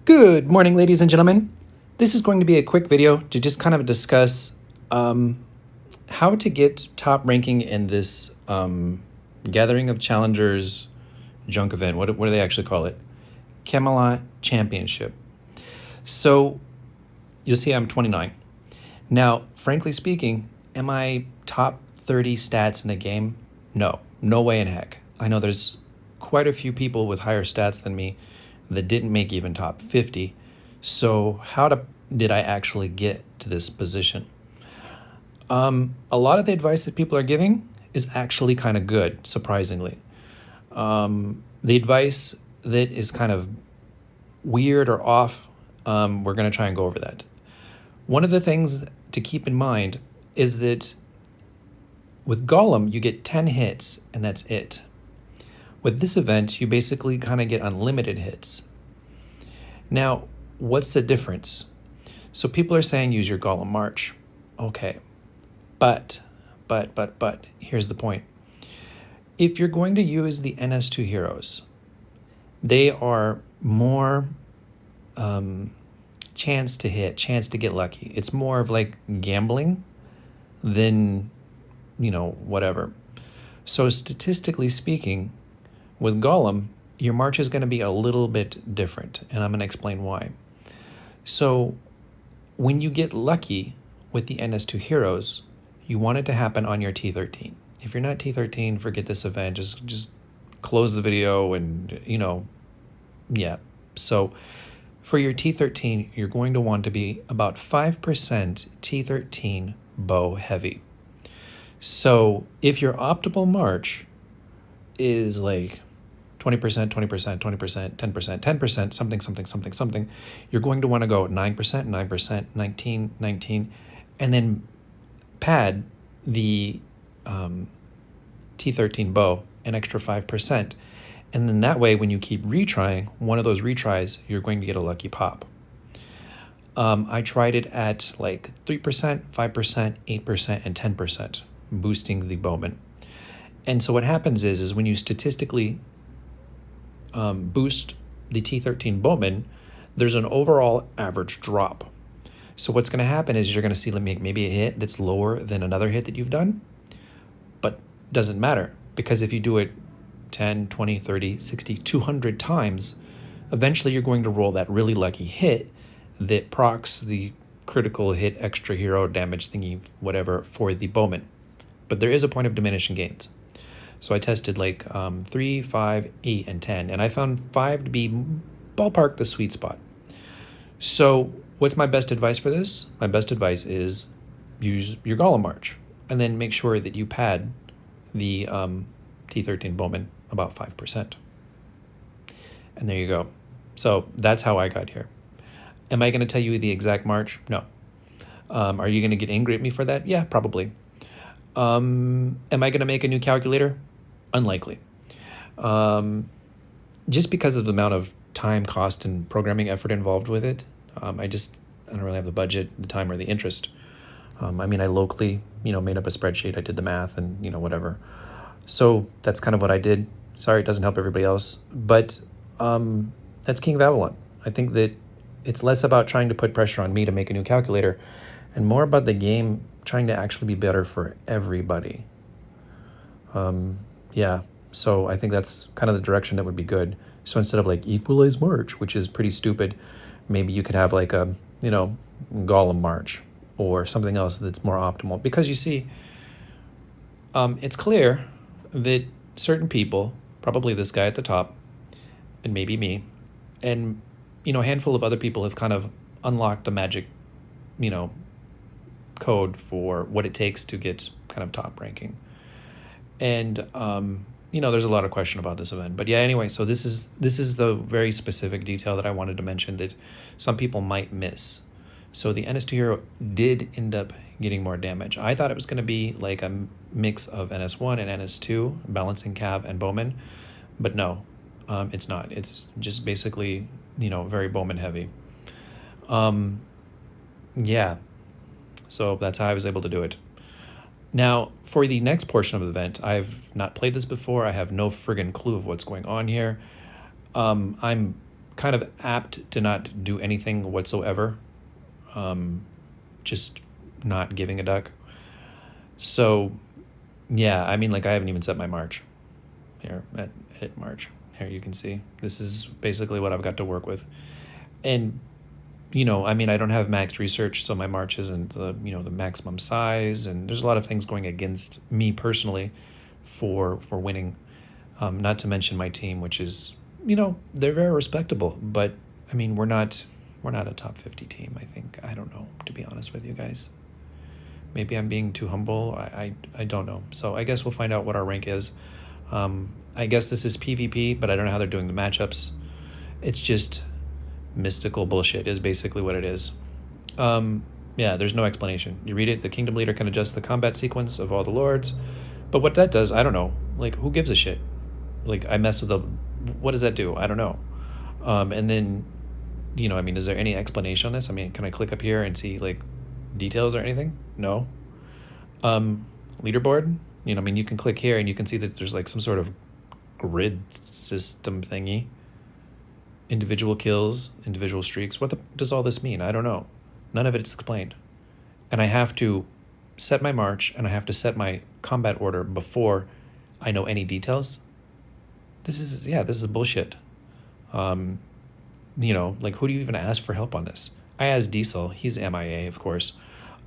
Good morning, ladies and gentlemen. This is going to be a quick video to just kind of discuss how to get top ranking in this Gathering of Challengers junk event. What do they actually call it? Camelot Championship. So you'll see I'm 29. Now, frankly speaking, am I top 30 stats in the game? No, no way in heck. I know there's quite a few people with higher stats than me that didn't make even top 50. So did I actually get to this position? A lot of the advice that people are giving is actually kind of good, surprisingly. The advice that is kind of weird or off, we're going to try and go over that. One of the things to keep in mind is that with Golem, you get 10 hits, and that's it. With this event, you basically kind of get unlimited hits. Now, what's the difference? So people are saying use your Golem March. Okay, but, here's the point. If you're going to use the NS2 heroes, they are more chance to hit, chance to get lucky. It's more of like gambling than, whatever. So statistically speaking, with Golem, your march is going to be a little bit different, and I'm going to explain why. So when you get lucky with the NS2 heroes, you want it to happen on your T13. If you're not T13, forget this event. Just close the video and, yeah. So for your T13, you're going to want to be about 5% T13 bow heavy. So if your optimal march is like 20%, 20%, 20%, 10%, 10%, something, you're going to want to go 9%, 9%, 19, 19, and then pad the T13 bow an extra 5%. And then that way, when you keep retrying, one of those retries, you're going to get a lucky pop. I tried it at like 3%, 5%, 8%, and 10%, boosting the bowman. And so what happens is when you statistically boost the T13 bowman, there's an overall average drop. So what's going to happen is you're going to see maybe a hit that's lower than another hit that you've done, but doesn't matter, because if you do it 10, 20, 30, 60, 200 times, eventually you're going to roll that really lucky hit that procs the critical hit extra hero damage thingy, whatever, for the bowman. But there is a point of diminishing gains. So I tested like 3, 5, 8, and 10, and I found 5 to be ballpark the sweet spot. So what's my best advice for this? My best advice is use your Golem March, and then make sure that you pad the T13 bowman about 5%. And there you go. So that's how I got here. Am I going to tell you the exact march? No. Are you going to get angry at me for that? Yeah, probably. Am I going to make a new calculator? Unlikely. Just because of the amount of time, cost, and programming effort involved with it. I don't really have the budget, the time, or the interest. I locally, made up a spreadsheet. I did the math and, whatever. So that's kind of what I did. Sorry, it doesn't help everybody else. But that's King of Avalon. I think that it's less about trying to put pressure on me to make a new calculator and more about the game trying to actually be better for everybody. Yeah, so I think that's kind of the direction that would be good. So instead of like equalize march, which is pretty stupid, maybe you could have like a, Golem march or something else that's more optimal. Because you see, it's clear that certain people, probably this guy at the top, and maybe me, and, a handful of other people have kind of unlocked the magic, code for what it takes to get kind of top ranking. And, there's a lot of question about this event. But yeah, anyway, so this is the very specific detail that I wanted to mention that some people might miss. So the NS2 hero did end up getting more damage. I thought it was going to be like a mix of NS1 and NS2, balancing cav and bowman. But no, it's not. It's just basically, very bowman heavy. Yeah. So that's how I was able to do it. Now, for the next portion of the event, I've not played this before. I have no friggin' clue of what's going on here. I'm kind of apt to not do anything whatsoever. Just not giving a duck. So, yeah, I mean, like, I haven't even set my March. Here, at edit March. Here you can see. This is basically what I've got to work with. And, you know, I mean, I don't have max research, so my March isn't the, you know, the maximum size. And there's a lot of things going against me personally for winning. Not to mention my team, which is, you know, they're very respectable. But, I mean, we're not a top 50 team, I think. I don't know, to be honest with you guys. Maybe I'm being too humble. I don't know. So I guess we'll find out what our rank is. I guess this is PvP, but I don't know how they're doing the matchups. It's just mystical bullshit is basically what it is. Yeah, there's no explanation. You read it, the kingdom leader can adjust the combat sequence of all the lords. But what that does, I don't know. Like, who gives a shit? Like, I mess with the... What does that do? I don't know. And then, you know, I mean, is there any explanation on this? I mean, can I click up here and see, like, details or anything? No. Leaderboard? You know, I mean, you can click here and you can see that there's, like, some sort of grid system thingy. Individual kills, individual streaks. What does all this mean? I don't know. None of it's explained. And I have to set my march and I have to set my combat order before I know any details. This is bullshit. You know, like, who do you even ask for help on this? I asked Diesel. He's MIA, of course.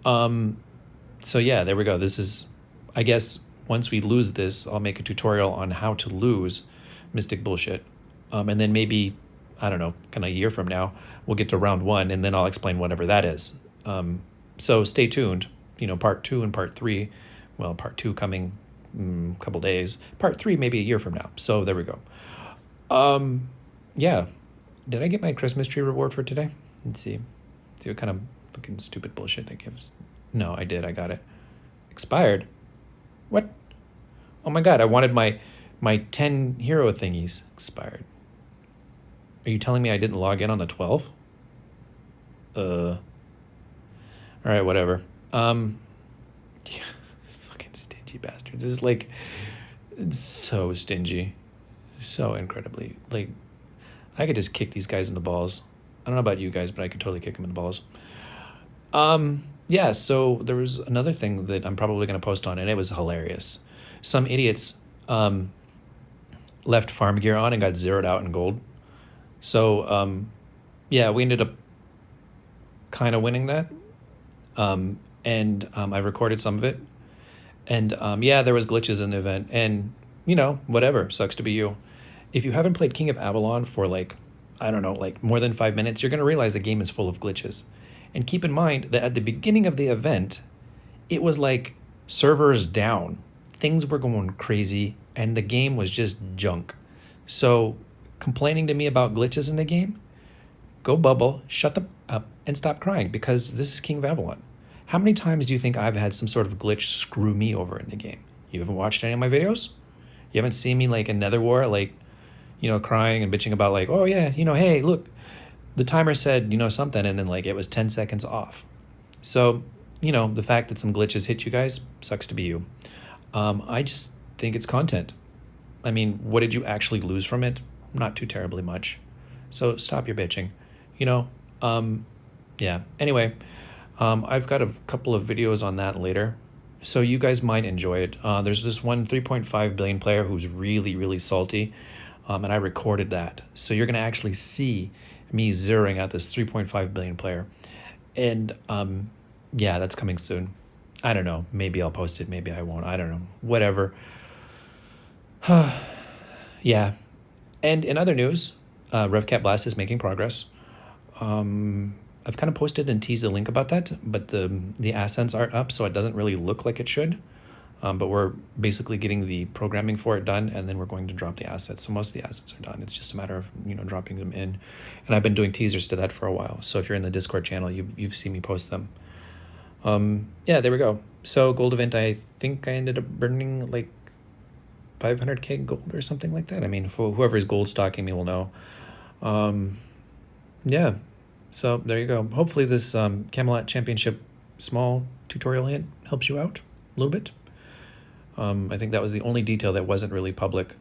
So yeah, there we go. This is, I guess, once we lose this, I'll make a tutorial on how to lose Mystic bullshit. And then maybe, I don't know, kind of a year from now, we'll get to round 1, and then I'll explain whatever that is. So stay tuned. You know, part 2 and part 3. Well, part 2 coming a couple days. Part 3 maybe a year from now. So there we go. Yeah. Did I get my Christmas tree reward for today? Let's see. See what kind of fucking stupid bullshit that gives. No, I did. I got it. Expired. What? Oh my god, I wanted my 10 hero thingies. Expired. Are you telling me I didn't log in on the 12th? All right, whatever. Yeah, fucking stingy bastards. This is like, it's so stingy. So incredibly, like, I could just kick these guys in the balls. I don't know about you guys, but I could totally kick them in the balls. Yeah, so there was another thing that I'm probably going to post on, and it was hilarious. Some idiots left farm gear on and got zeroed out in gold. So, yeah, we ended up kind of winning that. And I recorded some of it. And, yeah, there was glitches in the event. And, you know, whatever. Sucks to be you. If you haven't played King of Avalon for, like, I don't know, like more than 5 minutes, you're going to realize the game is full of glitches. And keep in mind that at the beginning of the event, it was like servers down. Things were going crazy, and the game was just junk. So complaining to me about glitches in the game, go bubble, shut them up, and stop crying, because this is King of Avalon. How many times do you think I've had some sort of glitch screw me over in the game? You haven't watched any of my videos? You haven't seen me like in Nether War, like, you know, crying and bitching about like, oh yeah, you know, hey, look, the timer said, you know, something, and then like it was 10 seconds off. So, you know, the fact that some glitches hit you guys, sucks to be you. I just think it's content. I mean, what did you actually lose from it? Not too terribly much. So stop your bitching, you know? Yeah, anyway, I've got a couple of videos on that later, so you guys might enjoy it. There's this one 3.5 billion player who's really, really salty, and I recorded that. So you're going to actually see me zeroing out this 3.5 billion player. And yeah, that's coming soon. I don't know. Maybe I'll post it. Maybe I won't. I don't know. Whatever. Yeah. And in other news, RevCat Blast is making progress. I've kind of posted and teased a link about that, but the assets aren't up, so it doesn't really look like it should. But we're basically getting the programming for it done, and then we're going to drop the assets. So most of the assets are done. It's just a matter of, you know, dropping them in. And I've been doing teasers to that for a while. So if you're in the Discord channel, you've seen me post them. Yeah, there we go. So gold event, I think I ended up burning like 500k gold or something like that. I mean, for whoever is gold stocking me will know. Yeah, so there you go. Hopefully this Camelot Championship small tutorial hint helps you out a little bit. I think that was the only detail that wasn't really public.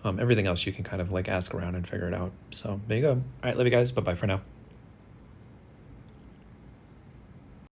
Everything else you can kind of like ask around and figure it out. So there you go. All right, love you guys. Bye bye for now.